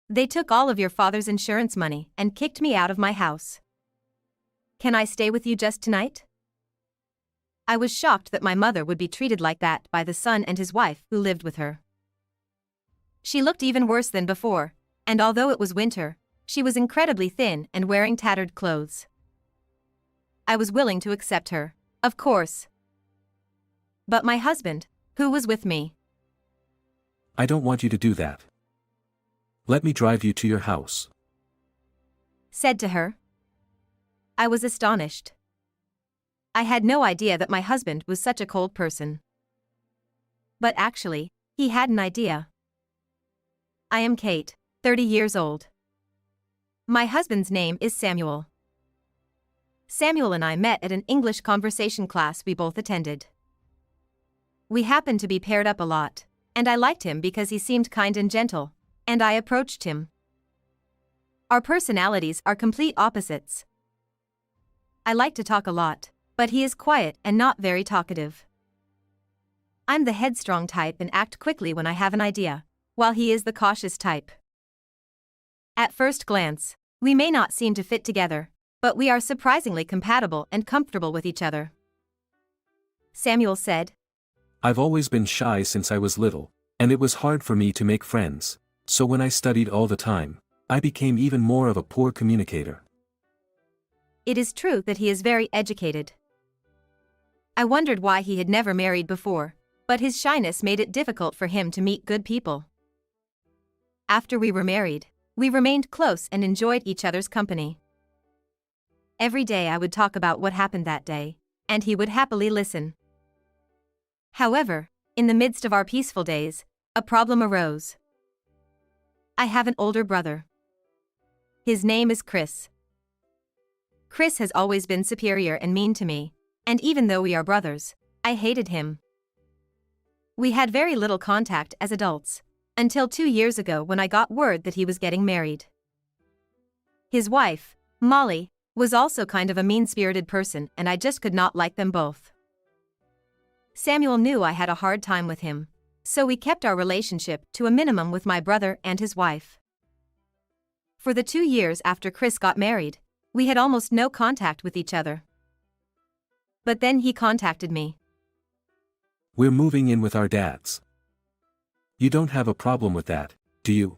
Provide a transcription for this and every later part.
They took all of your father's insurance money and kicked me out of my house. Can I stay with you just tonight? I was shocked that my mother would be treated like that by the son and his wife who lived with her. She looked even worse than before, and although it was winter, she was incredibly thin and wearing tattered clothes. I was willing to accept her, of course. But my husband, who was with me. I don't want you to do that. Let me drive you to your house. Said to her. I was astonished. I had no idea that my husband was such a cold person. But actually, he had an idea. I am Kate, 30 years old. My husband's name is Samuel. Samuel and I met at an English conversation class we both attended. We happened to be paired up a lot, and I liked him because he seemed kind and gentle, and I approached him. Our personalities are complete opposites. I like to talk a lot, but he is quiet and not very talkative. I'm the headstrong type and act quickly when I have an idea, while he is the cautious type. At first glance, we may not seem to fit together, but we are surprisingly compatible and comfortable with each other. Samuel said, I've always been shy since I was little, and it was hard for me to make friends, so when I studied all the time, I became even more of a poor communicator. It is true that he is very educated. I wondered why he had never married before, but his shyness made it difficult for him to meet good people. After we were married, we remained close and enjoyed each other's company. Every day I would talk about what happened that day, and he would happily listen. However, in the midst of our peaceful days, a problem arose. I have an older brother. His name is Chris. Chris has always been superior and mean to me, and even though we are brothers, I hated him. We had very little contact as adults, until 2 years ago when I got word that he was getting married. His wife, Molly, was also kind of a mean-spirited person and I just could not like them both. Samuel knew I had a hard time with him, so we kept our relationship to a minimum with my brother and his wife. For the 2 years after Chris got married, we had almost no contact with each other. But then he contacted me. We're moving in with our dads. You don't have a problem with that, do you?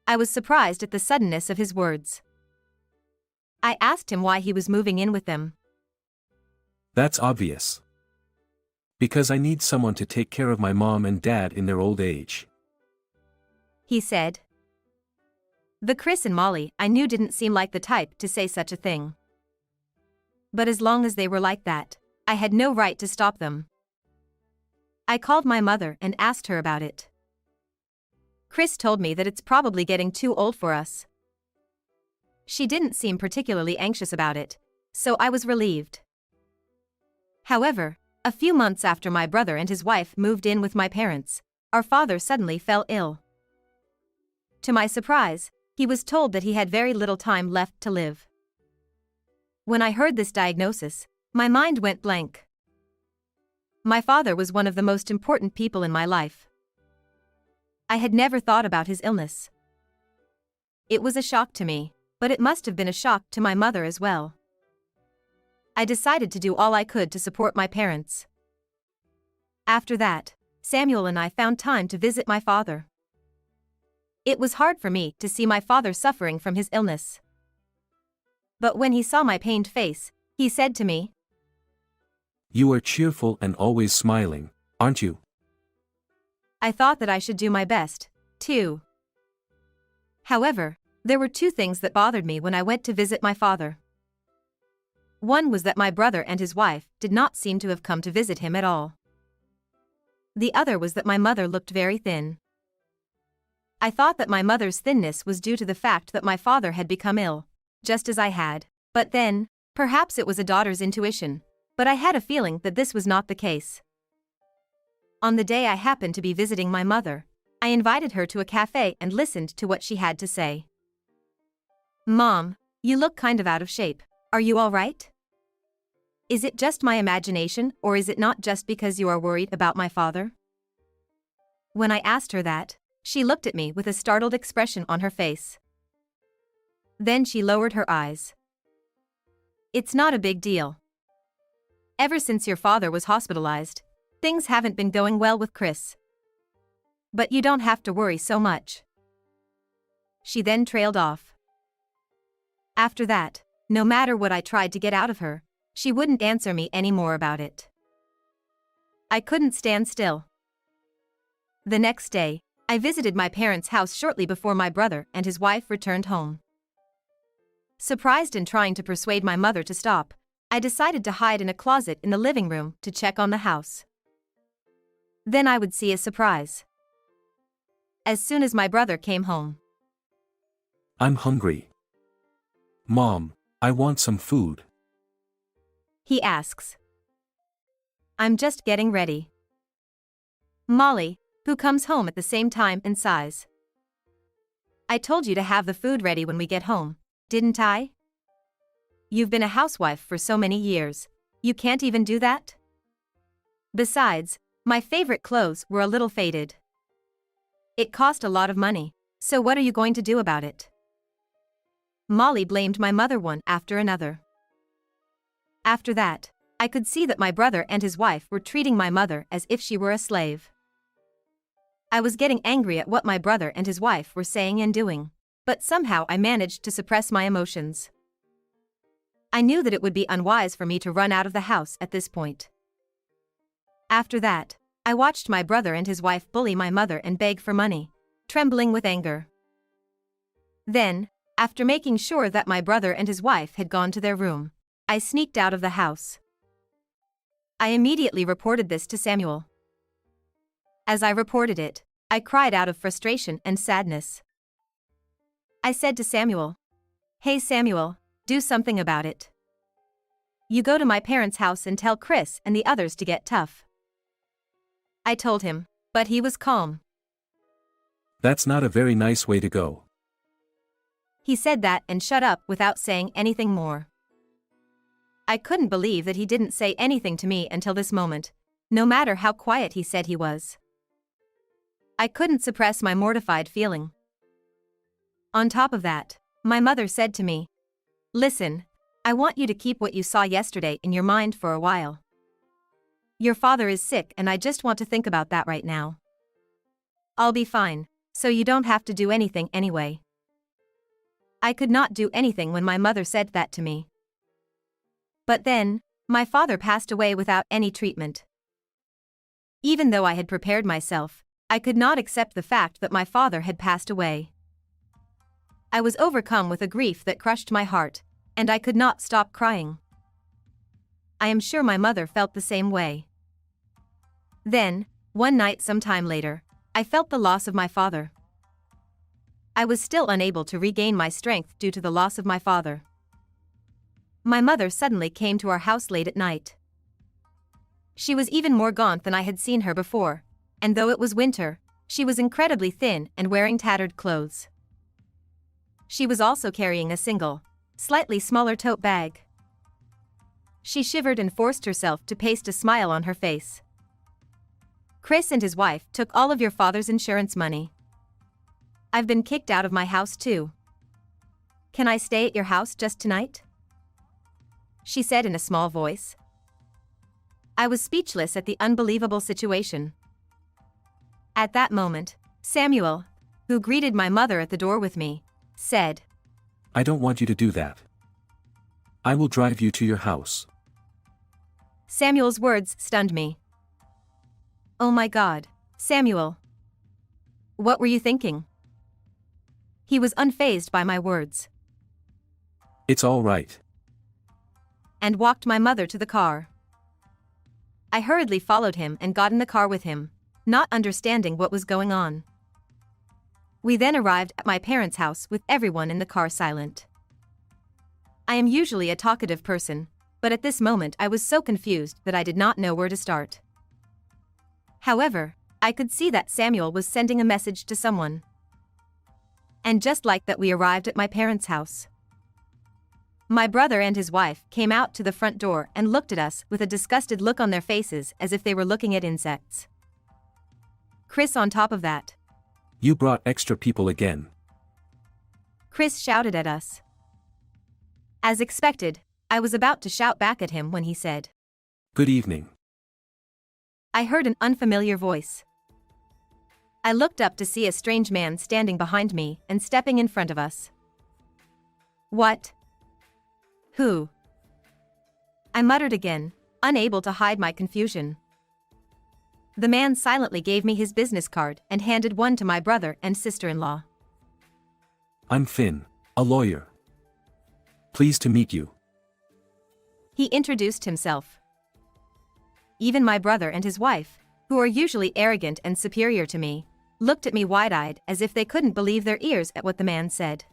I was surprised at the suddenness of his words. I asked him why he was moving in with them. That's obvious. Because I need someone to take care of my mom and dad in their old age. He said. The Chris and Molly I knew didn't seem like the type to say such a thing. But as long as they were like that, I had no right to stop them. I called my mother and asked her about it. Chris told me that it's probably getting too old for us. She didn't seem particularly anxious about it, so I was relieved. However, a few months after my brother and his wife moved in with my parents, our father suddenly fell ill. To my surprise, he was told that he had very little time left to live. When I heard this diagnosis, my mind went blank. My father was one of the most important people in my life. I had never thought about his illness. It was a shock to me, but it must have been a shock to my mother as well. I decided to do all I could to support my parents. After that, Samuel and I found time to visit my father. It was hard for me to see my father suffering from his illness. But when he saw my pained face, he said to me, You are cheerful and always smiling, aren't you? I thought that I should do my best, too. However, there were 2 things that bothered me when I went to visit my father. One was that my brother and his wife did not seem to have come to visit him at all. The other was that my mother looked very thin. I thought that my mother's thinness was due to the fact that my father had become ill, just as I had, but then, perhaps it was a daughter's intuition, but I had a feeling that this was not the case. On the day I happened to be visiting my mother, I invited her to a cafe and listened to what she had to say. Mom, you look kind of out of shape. Are you all right? Is it just my imagination or is it not just because you are worried about my father? When I asked her that, She looked at me with a startled expression on her face. Then she lowered her eyes. It's not a big deal. Ever since your father was hospitalized, things haven't been going well with Chris. But you don't have to worry so much. She then trailed off. After that, no matter what I tried to get out of her, she wouldn't answer me any more about it. I couldn't stand still. The next day, I visited my parents' house shortly before my brother and his wife returned home. Surprised and trying to persuade my mother to stop, I decided to hide in a closet in the living room to check on the house. Then I would see a surprise. As soon as my brother came home. I'm hungry. Mom, I want some food. He asks. I'm just getting ready. Molly, who comes home at the same time and sighs. I told you to have the food ready when we get home, didn't I? You've been a housewife for so many years, you can't even do that? Besides, my favorite clothes were a little faded. It cost a lot of money, so what are you going to do about it? Molly blamed my mother one after another. After that, I could see that my brother and his wife were treating my mother as if she were a slave. I was getting angry at what my brother and his wife were saying and doing, but somehow I managed to suppress my emotions. I knew that it would be unwise for me to run out of the house at this point. After that, I watched my brother and his wife bully my mother and beg for money, trembling with anger. Then, after making sure that my brother and his wife had gone to their room, I sneaked out of the house. I immediately reported this to Samuel. As I reported it, I cried out of frustration and sadness. I said to Samuel, "Hey Samuel, do something about it. You go to my parents' house and tell Chris and the others to get tough." I told him, but he was calm. That's not a very nice way to go. He said that and shut up without saying anything more. I couldn't believe that he didn't say anything to me until this moment, no matter how quiet he said he was. I couldn't suppress my mortified feeling. On top of that, my mother said to me, "Listen, I want you to keep what you saw yesterday in your mind for a while. Your father is sick and I just want to think about that right now. I'll be fine, so you don't have to do anything anyway." I could not do anything when my mother said that to me. But then, my father passed away without any treatment. Even though I had prepared myself, I could not accept the fact that my father had passed away. I was overcome with a grief that crushed my heart, and I could not stop crying. I am sure my mother felt the same way. Then, one night sometime later, I felt the loss of my father. I was still unable to regain my strength due to the loss of my father. My mother suddenly came to our house late at night. She was even more gaunt than I had seen her before, and though it was winter, she was incredibly thin and wearing tattered clothes. She was also carrying a single, slightly smaller tote bag. She shivered and forced herself to paste a smile on her face. "Chris and his wife took all of your father's insurance money. I've been kicked out of my house too. Can I stay at your house just tonight?" she said in a small voice. I was speechless at the unbelievable situation. At that moment, Samuel, who greeted my mother at the door with me, said, "I don't want you to do that. I will drive you to your house." Samuel's words stunned me. Oh my God, Samuel. What were you thinking? He was unfazed by my words. "It's all right." And walked my mother to the car. I hurriedly followed him and got in the car with him, not understanding what was going on. We then arrived at my parents' house with everyone in the car silent. I am usually a talkative person, but at this moment I was so confused that I did not know where to start. However, I could see that Samuel was sending a message to someone. And just like that we arrived at my parents' house. My brother and his wife came out to the front door and looked at us with a disgusted look on their faces as if they were looking at insects. Chris on top of that. You brought extra people again. Chris shouted at us. As expected, I was about to shout back at him when he said, Good evening. I heard an unfamiliar voice. I looked up to see a strange man standing behind me and stepping in front of us. What? Who? I muttered again, unable to hide my confusion. The man silently gave me his business card and handed one to my brother and sister-in-law. I'm Finn, a lawyer. Pleased to meet you. He introduced himself. Even my brother and his wife, who are usually arrogant and superior to me, looked at me wide-eyed as if they couldn't believe their ears at what the man said.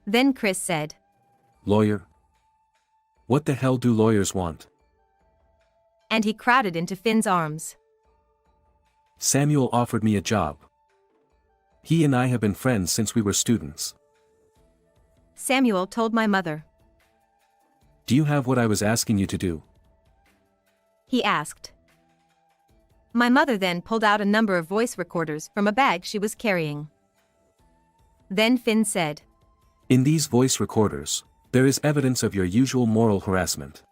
Then Chris said, Lawyer? What the hell do lawyers want? And he crowded into Finn's arms. Samuel offered me a job. He and I have been friends since we were students. Samuel told my mother. Do you have what I was asking you to do? He asked. My mother then pulled out a number of voice recorders from a bag she was carrying. Then Finn said, In these voice recorders, there is evidence of your usual moral harassment.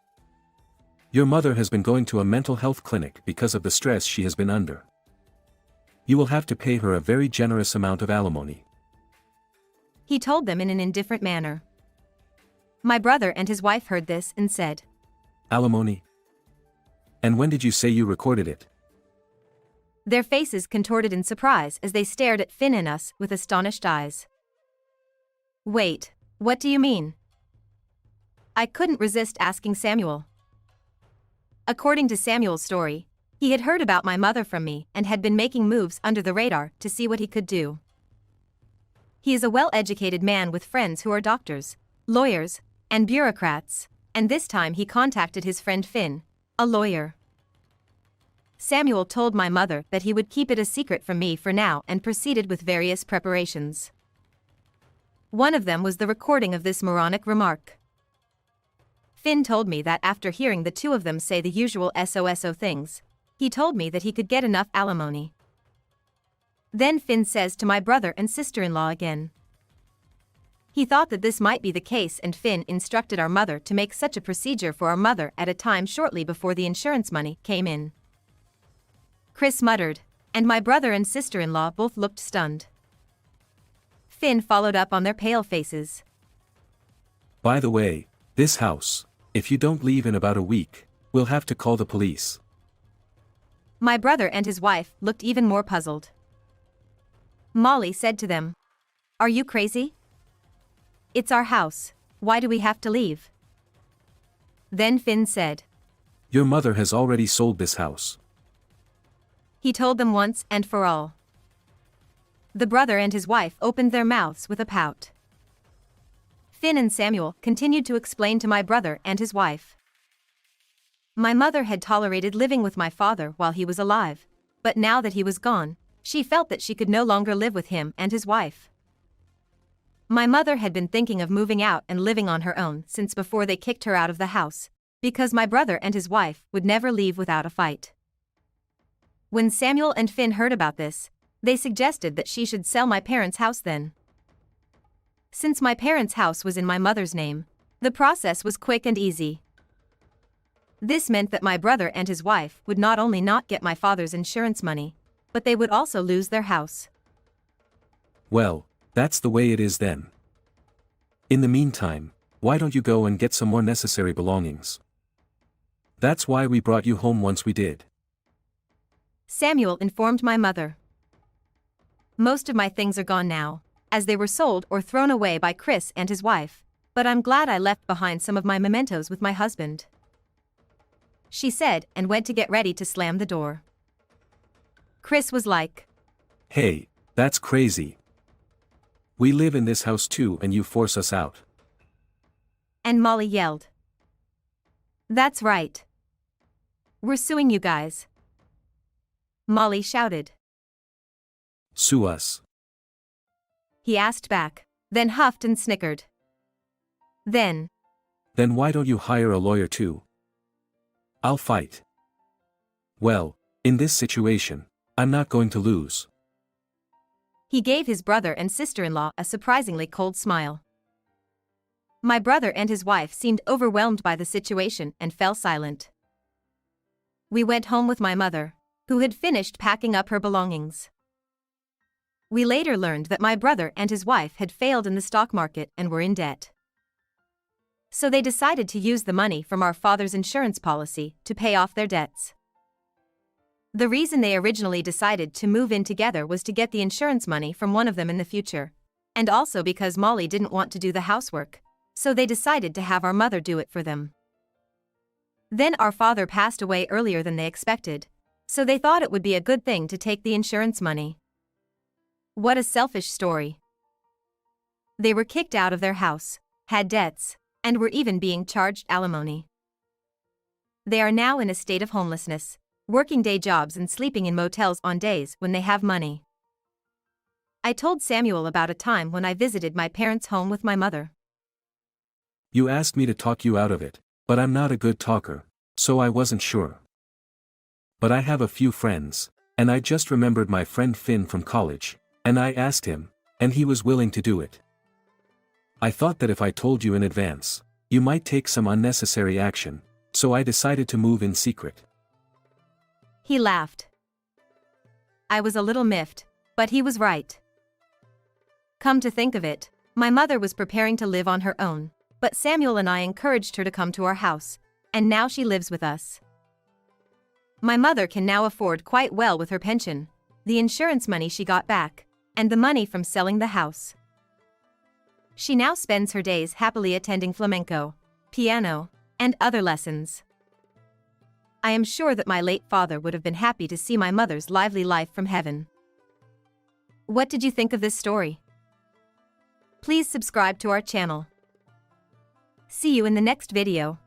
Your mother has been going to a mental health clinic because of the stress she has been under. You will have to pay her a very generous amount of alimony. He told them in an indifferent manner. My brother and his wife heard this and said, Alimony? And when did you say you recorded it? Their faces contorted in surprise as they stared at Finn and us with astonished eyes. Wait, what do you mean? I couldn't resist asking Samuel. According to Samuel's story, he had heard about my mother from me and had been making moves under the radar to see what he could do. He is a well-educated man with friends who are doctors, lawyers, and bureaucrats, and this time he contacted his friend Finn, a lawyer. Samuel told my mother that he would keep it a secret from me for now and proceeded with various preparations. One of them was the recording of this moronic remark. Finn told me that after hearing the two of them say the usual SOSO things, he told me that he could get enough alimony. Then Finn says to my brother and sister-in-law again. He thought that this might be the case and Finn instructed our mother to make such a procedure for our mother at a time shortly before the insurance money came in. Chris muttered, and my brother and sister-in-law both looked stunned. Finn followed up on their pale faces. By the way, this house, if you don't leave in about a week, we'll have to call the police. My brother and his wife looked even more puzzled. Molly said to them, Are you crazy? It's our house, why do we have to leave? Then Finn said, Your mother has already sold this house. He told them once and for all. The brother and his wife opened their mouths with a pout. Finn and Samuel continued to explain to my brother and his wife. My mother had tolerated living with my father while he was alive, but now that he was gone, she felt that she could no longer live with him and his wife. My mother had been thinking of moving out and living on her own since before they kicked her out of the house, because my brother and his wife would never leave without a fight. When Samuel and Finn heard about this, they suggested that she should sell my parents' house then. Since my parents' house was in my mother's name, the process was quick and easy. This meant that my brother and his wife would not only not get my father's insurance money, but they would also lose their house. Well, that's the way it is then. In the meantime, why don't you go and get some more necessary belongings? That's why we brought you home once we did. Samuel informed my mother. Most of my things are gone now, as they were sold or thrown away by Chris and his wife, but I'm glad I left behind some of my mementos with my husband. She said and went to get ready to slam the door. Chris was like, Hey, that's crazy. We live in this house too and you force us out. And Molly yelled. That's right. We're suing you guys. Molly shouted. Sue us. He asked back, then huffed and snickered. Then why don't you hire a lawyer too? I'll fight. Well, in this situation, I'm not going to lose. He gave his brother and sister-in-law a surprisingly cold smile. My brother and his wife seemed overwhelmed by the situation and fell silent. We went home with my mother, who had finished packing up her belongings. We later learned that my brother and his wife had failed in the stock market and were in debt. So they decided to use the money from our father's insurance policy to pay off their debts. The reason they originally decided to move in together was to get the insurance money from one of them in the future, and also because Molly didn't want to do the housework, so they decided to have our mother do it for them. Then our father passed away earlier than they expected, so they thought it would be a good thing to take the insurance money. What a selfish story. They were kicked out of their house, had debts, and were even being charged alimony. They are now in a state of homelessness, working day jobs and sleeping in motels on days when they have money. I told Samuel about a time when I visited my parents' home with my mother. You asked me to talk you out of it, but I'm not a good talker, so I wasn't sure. But I have a few friends, and I just remembered my friend Finn from college, and I asked him, and he was willing to do it. I thought that if I told you in advance, you might take some unnecessary action, so I decided to move in secret. He laughed. I was a little miffed, but he was right. Come to think of it, my mother was preparing to live on her own, but Samuel and I encouraged her to come to our house, and now she lives with us. My mother can now afford quite well with her pension, the insurance money she got back, and the money from selling the house. She now spends her days happily attending flamenco, piano, and other lessons. I am sure that my late father would have been happy to see my mother's lively life from heaven. What did you think of this story? Please subscribe to our channel. See you in the next video.